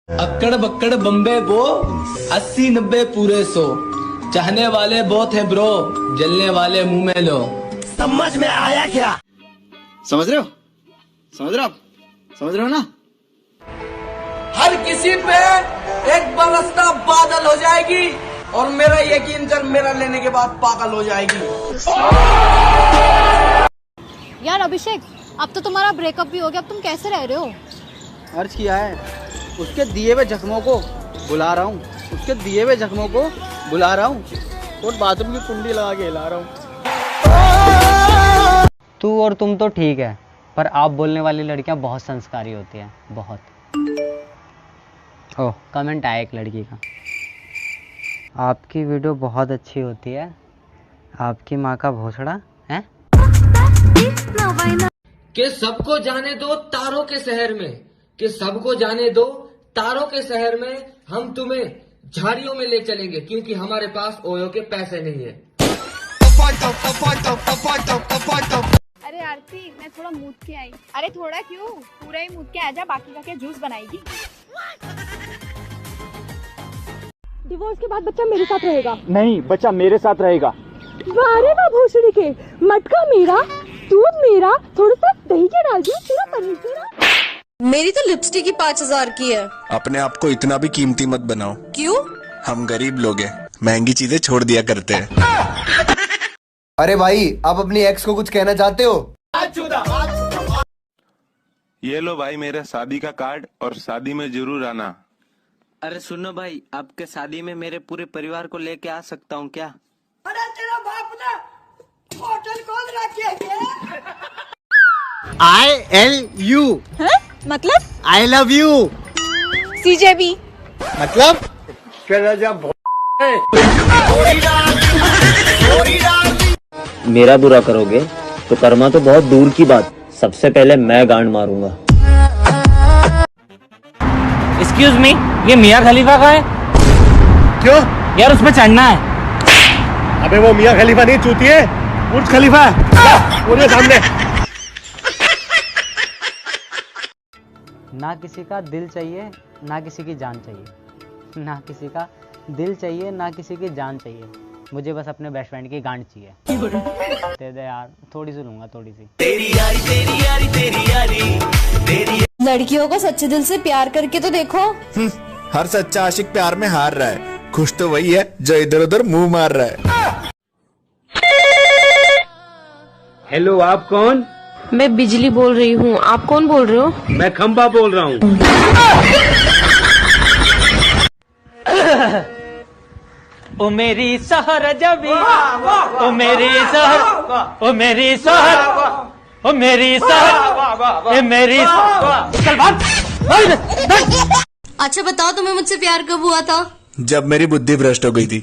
अक्कड़ बक्कड़ बम्बे बो 80-90 पूरे 100 चाहने वाले बहुत है ब्रो जलने वाले मुंह में लो। समझ में आया क्या? समझ रहे हो? समझ रहे हो आप? समझ रहे हो ना? हर किसी पे एक बरसता बादल हो जाएगी और मेरा यकीन कर मेरा लेने के बाद पागल हो जाएगी। यार अभिषेक, अब तो तुम्हारा ब्रेकअप भी हो गया, अब तुम कैसे रह रहे हो? अर्ज किया है, उसके दिए हुए जख्मों को बुला रहा हूँ, उसके दिए हुए जख्मों को बुला रहा हूँ और बाथरूम की कुंडी लगा के हिला रहा हूँ। तू और तुम तो ठीक है, पर आप बोलने वाली लड़कियां बहुत संस्कारी होती हैं, बहुत। ओह, कमेंट आया एक लड़की का, आपकी वीडियो बहुत अच्छी होती है, आपकी माँ का भोसड़ा है। कि सबको जाने दो तारों के शहर में, कि सबको जाने दो तारों के शहर में, हम तुम्हें झाड़ियों में ले चलेंगे क्योंकि हमारे पास ओयो के पैसे नहीं है। अरे आरती, मैं थोड़ा मूड के आई। अरे थोड़ा क्यों, पूरा ही मूड के आजा, बाकी का क्या जूस बनाएगी? डिवोर्स के बाद बच्चा मेरे साथ रहेगा? नहीं, बच्चा मेरे साथ रहेगा। वारे वाह भोसड़ी के, मटका मेरा, दूध मेरा, थोड़ा सा दही के डाल दिया, पूरा पनीर मेरा। मेरी तो लिपस्टिक ही 5000 की है। अपने आप को इतना भी कीमती मत बनाओ। क्यों? हम गरीब लोग हैं, महंगी चीजें छोड़ दिया करते हैं। अरे भाई, आप अपनी एक्स को कुछ कहना चाहते हो? ये लो भाई मेरा शादी का कार्ड और शादी में जरूर आना। अरे सुनो भाई, आपके शादी में मेरे पूरे परिवार को लेके आ सकता हूँ क्या? अरे तेरा बाप ने होटल खोल रखी है। ILU मतलब? I love you CJB मतलब मेरा बुरा करोगे तो कर्मा तो बहुत दूर की बात, सबसे पहले मैं गांड मारूंगा। एक्सक्यूज मी, ये मियाँ खलीफा का है? क्यों यार उसमें चढ़ना है। अबे वो मियाँ खलीफा नहीं, चूतिए, बुर्ज खलीफा है। पूरे सामने। ना किसी का दिल चाहिए, ना किसी की जान चाहिए, ना किसी का दिल चाहिए, ना किसी की जान चाहिए, मुझे बस अपने बेस्ट फ्रेंड की गांड चाहिए। दे दे यार, थोड़ी सी लूंगा, थोड़ी सी। तेरी यारी तेरी यारी तेरी यारी तेरी। लड़कियों को सच्चे दिल से प्यार करके तो देखो। हर सच्चा आशिक प्यार में हार रहा है, खुश तो वही है जो इधर उधर मुंह मार रहा है। हेलो, आप कौन? मैं बिजली बोल रही हूँ, आप कौन बोल रहे हो? मैं खंबा बोल रहा हूँ। ओ मेरी सहर जबी, ओ मेरी सहर, ओ मेरी सहर, ओ मेरी सहर, ओ मेरी चल भाग। अच्छा बताओ, तुम्हें मुझसे प्यार कब हुआ था? जब मेरी बुद्धि भ्रष्ट हो गई थी।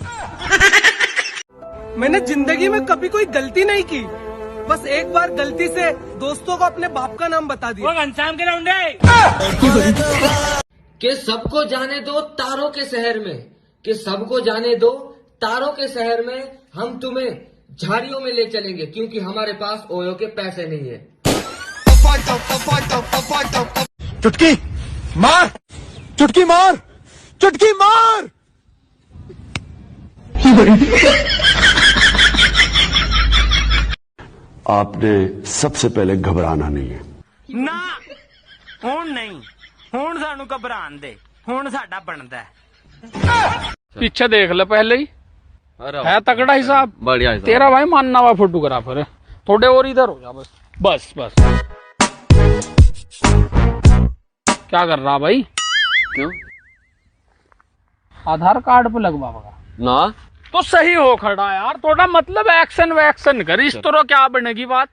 मैंने जिंदगी में कभी कोई गलती नहीं की, बस एक बार गलती से दोस्तों को अपने बाप का नाम बता दिया। घनश्याम के राउंडे। कि सबको जाने दो तारों के शहर में, कि सबको जाने दो तारों के शहर में, हम तुम्हें झाड़ियों में ले चलेंगे क्योंकि हमारे पास ओयो के पैसे नहीं है। चुटकी मार, चुटकी मार, चुटकी मार। आपने सबसे पहले घबराना नहीं है ना हुण नहीं, हुण सानू घबरान दे, हुण साडा बनदा है। पीछे देख ले पहले ही है तगड़ा हिसाब, बढ़िया हिसाब। तेरा भाई मानना हुआ फोटोग्राफर है, थोड़े और इधर हो जा बस बस बस। क्या कर रहा भाई? क्यों? आधार कार्ड पे लगवा ना तो सही हो खड़ा यार, थोड़ा मतलब एक्शन वैक्शन कर, इस तरह क्या बनेगी बात।